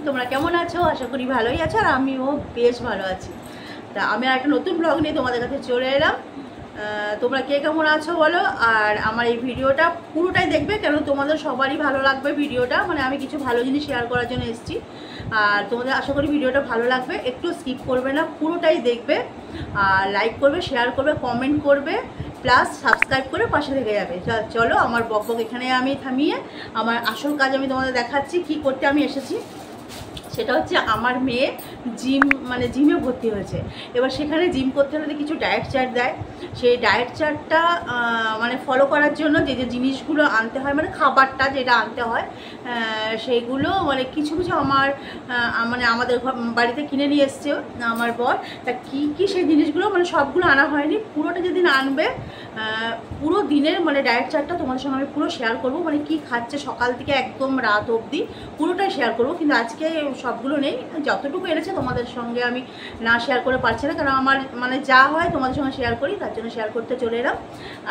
তোমরা কেমন আছো? আশা করি ভালোই আছো, আর আমিও বেশ ভালো আছি। তা আমি আর একটা নতুন ব্লগ নিয়ে তোমাদের কাছে চলে এলাম। তোমরা কে কেমন আছো বলো, আর আমার এই ভিডিওটা পুরোটাই দেখবে, কেন তোমাদের সবারই ভালো লাগবে ভিডিওটা। মানে আমি কিছু ভালো জিনিস শেয়ার করার জন্য এসেছি, আর তোমাদের আশা করি ভিডিওটা ভালো লাগবে। একটু স্কিপ করবে না, পুরোটাই দেখবে, আর লাইক করবে, শেয়ার করবে, কমেন্ট করবে, প্লাস সাবস্ক্রাইব করে পাশে থেকে যাবে। চলো আমার বকবক এখানে আমি থামিয়ে আমার আসল কাজ আমি তোমাদের দেখাচ্ছি। কি করতে আমি এসেছি সেটা হচ্ছে, আমার মেয়ে জিমে ভর্তি হয়েছে। এবার সেখানে জিম করতে হলে কিছু ডায়েট চার্ট দেয়। সেই ডায়েট চার্টটা মানে ফলো করার জন্য যে যে জিনিসগুলো আনতে হয়, মানে খাবারটা যেটা আনতে হয়, সেইগুলো মানে কিছু কিছু মানে আমাদের বাড়িতে কিনে নিয়ে এসছে আমার বর। তা কী সেই জিনিসগুলো মানে সবগুলো আনা হয়নি, পুরোটা যেদিন আনবে পুরো দিনের মানে ডায়েট চার্টটা তোমাদের সঙ্গে আমি পুরো শেয়ার করবো। মানে কি খাচ্ছে সকাল থেকে একদম রাত অবধি পুরোটাই শেয়ার করবো। কিন্তু আজকে সবগুলো নেই, যতটুকু এনেছে তোমাদের সঙ্গে আমি না শেয়ার করে পারছি না, কারণ আমার মানে যা হয় তোমাদের সঙ্গে শেয়ার করি, তার জন্য শেয়ার করতে চলে এলাম।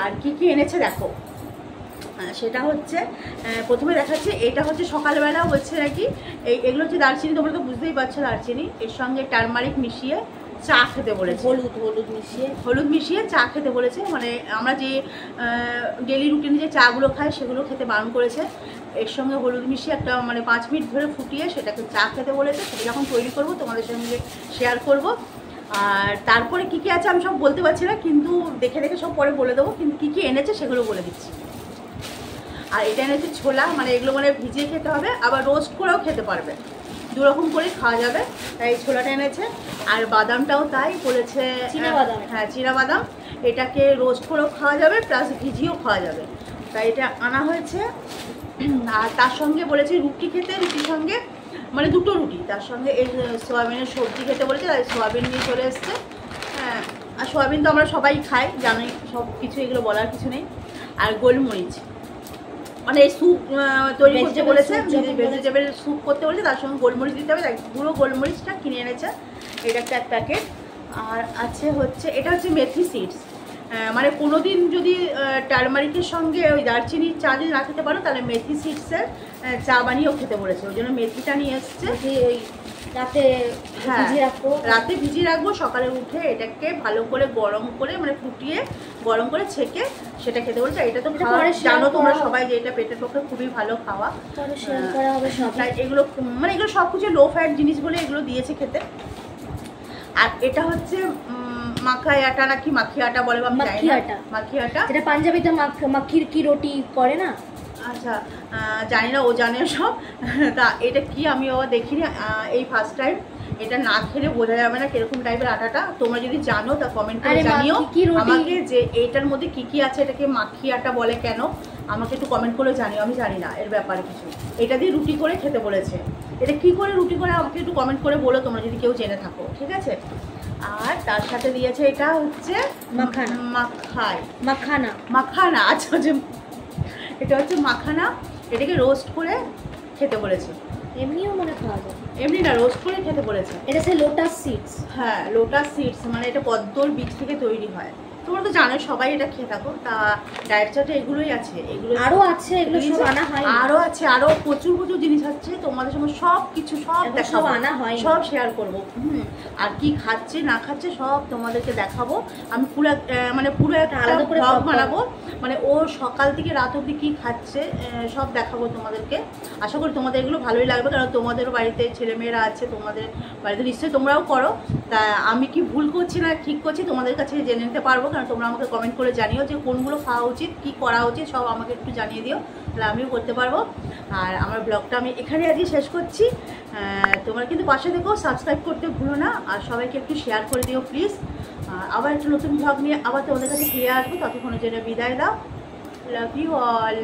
আর কি কি এনেছে দেখো, সেটা হচ্ছে প্রথমে দেখাচ্ছি। এটা হচ্ছে সকালবেলা হচ্ছে নাকি এগুলো হচ্ছে দারচিনি, তোমরা তো বুঝতেই পারছো দারচিনি, এর সঙ্গে টারমারিক মিশিয়ে চা খেতে বলেছে। হলুদ মিশিয়ে চা খেতে বলেছে। মানে আমরা যে ডেলি রুটিনে যে চাগুলো খাই সেগুলো খেতে বারণ করেছে। এর সঙ্গে হলুদ মিশিয়ে একটা মানে 5 মিনিট ধরে ফুটিয়ে সেটাকে চা খেতে বলেছে। সেটা যখন তৈরি করবো তোমাদের সঙ্গে শেয়ার করব। আর তারপরে কী কী আছে আমি সব বলতে পারছি না, কিন্তু দেখে দেখে সব পরে বলে দেবো। কিন্তু কী কী এনেছে সেগুলো বলে দিচ্ছি। আর এটা এনেছে ছোলা, মানে এগুলো মানে ভিজিয়ে খেতে হবে, আবার রোস্ট করেও খেতে পারবে, দুরকম করে খাওয়া যাবে। তাই ছোলাটা এনেছে। আর বাদামটাও তাই বলেছে, হ্যাঁ চীনাবাদাম, এটাকে রোস্ট করেও খাওয়া যাবে, প্লাস ভিজিয়েও খাওয়া যাবে। তাই এটা আনা হয়েছে। আর তার সঙ্গে বলেছে রুটি খেতে, রুটির সঙ্গে মানে দুটো রুটি, তার সঙ্গে এই সোয়াবিনের সবজি খেতে বলেছে। তাই সোয়াবিন নিয়ে চলে এসছে। হ্যাঁ, আর সোয়াবিন তো আমরা সবাই খাই, জানোই সব কিছু, এগুলো বলার কিছু নেই। আর গোলমরিচ, মানে এই স্যুপ তৈরি করতে বলেছে, ভেজিটেবল স্যুপ করতে বলেছে, তার সঙ্গে গোলমরিচ দিতে হবে। তাই পুরো গোলমরিচটা কিনে এনেছে, এটা একটা এক প্যাকেট। আর আছে হচ্ছে, এটা হচ্ছে মেথি সিডস। মানে কোনো দিন যদি টারমারিকের সঙ্গে ওই দারচিনির চা যদি না খেতে পারো, তাহলে মেথি সিডসের চা বানিয়েও খেতে বলেছে। ওই জন্য মেথিটা নিয়ে এসছে। ওই রাতে ভিজিয়ে রাখবো, সকালে উঠে এটাকে ভালো করে গরম করে মানে ফুটিয়ে গরম করে ছেঁকে সেটা খেতে বলছে। এটা তো জানো তোমরা সবাই যে এটা পেটের পক্ষে খুবই ভালো খাওয়া। এগুলো মানে এগুলো সব কিছু লো ফ্যাট জিনিস বলে এগুলো দিয়েছে খেতে। আর এটা হচ্ছে মাখাই আটা নাকি মাখি আটা বলে, মাখি আটা, যেটা পাঞ্জাবিতে মাখির কি রুটি করে না। আচ্ছা, জানি না, ও জানে সব। তা এটা কি আমি ও দেখিনি, এই ফার্স্ট টাইম। এটা না খেলে বোঝা যাবে না কিরকম টাইপের আটাটা। তোমরা যদি জানো তা কমেন্ট করে জানিও আমাকে, যে এইটার মধ্যে কি কি আছে, এটাকে মাখি আটা বলে কেন, আমাকে একটু কমেন্ট করে জানিও। আমি জানি না এর ব্যাপারে কিছু। এটা দিয়ে রুটি করে খেতে বলেছে। এটা কি করে রুটি করে আমাকে একটু কমেন্ট করে বলো তোমরা যদি কেউ জেনে থাকো, ঠিক আছে। আর তার সাথে দিয়েছে এটা হচ্ছে মাখানা। আচ্ছা, এটা হচ্ছে মাখানা, এটাকে রোস্ট করে খেতে বলেছে। এমনিও মনে খাওয়া যায়, এমনি না, রোস্ট করে খেতে বলেছে। এটা সে লোটাস সিডস। হ্যাঁ, লোটাস সিডস, মানে এটা পদ্মর বীজ থেকে তৈরি হয়। তোমরা তো জানো সবাই এটা খেয়ে থাকো। তা ডায়েট চার্টে এগুলোই আছে, এগুলো আরও আছে, এগুলো সব আনা হয়, আরও আছে, আরও প্রচুর প্রচুর জিনিস আছে। তোমাদের সঙ্গে সব কিছু সব দেখাবো, আনা হয়, সব শেয়ার করবো। আর কি খাচ্ছে না খাচ্ছে সব তোমাদেরকে দেখাবো। আমি পুরো একটা আলাদা করে ব্লগ বানাবো, মানে ও সকাল থেকে রাত অবধি কী খাচ্ছে সব দেখাবো তোমাদেরকে। আশা করি তোমাদের এগুলো ভালোই লাগবে, কারণ তোমাদেরও বাড়িতে ছেলেমেয়েরা আছে, তোমাদের বাড়িতে নিশ্চয়ই তোমরাও করো। তা আমি কি ভুল করছি না ঠিক করছি তোমাদের কাছে জেনে নিতে পারবো, কারণ তোমরা আমাকে কমেন্ট করে জানিও যে কোনগুলো খাওয়া উচিত, কি করা উচিত, সব আমাকে একটু জানিয়ে দিও, তাহলে আমিও করতে পারবো। আর আমার ব্লগটা আমি এখানে আজকে শেষ করছি। তোমরা কিন্তু পাশে দেখো, সাবস্ক্রাইব করতে ভুলো না, আর সবাইকে একটু শেয়ার করে দিও প্লিজ। আবার একটা নতুন ব্লগ নিয়ে আবার তোমাদের কাছে ফিরে আসবো, ততক্ষণের জন্য বিদায় দাও। Love you all.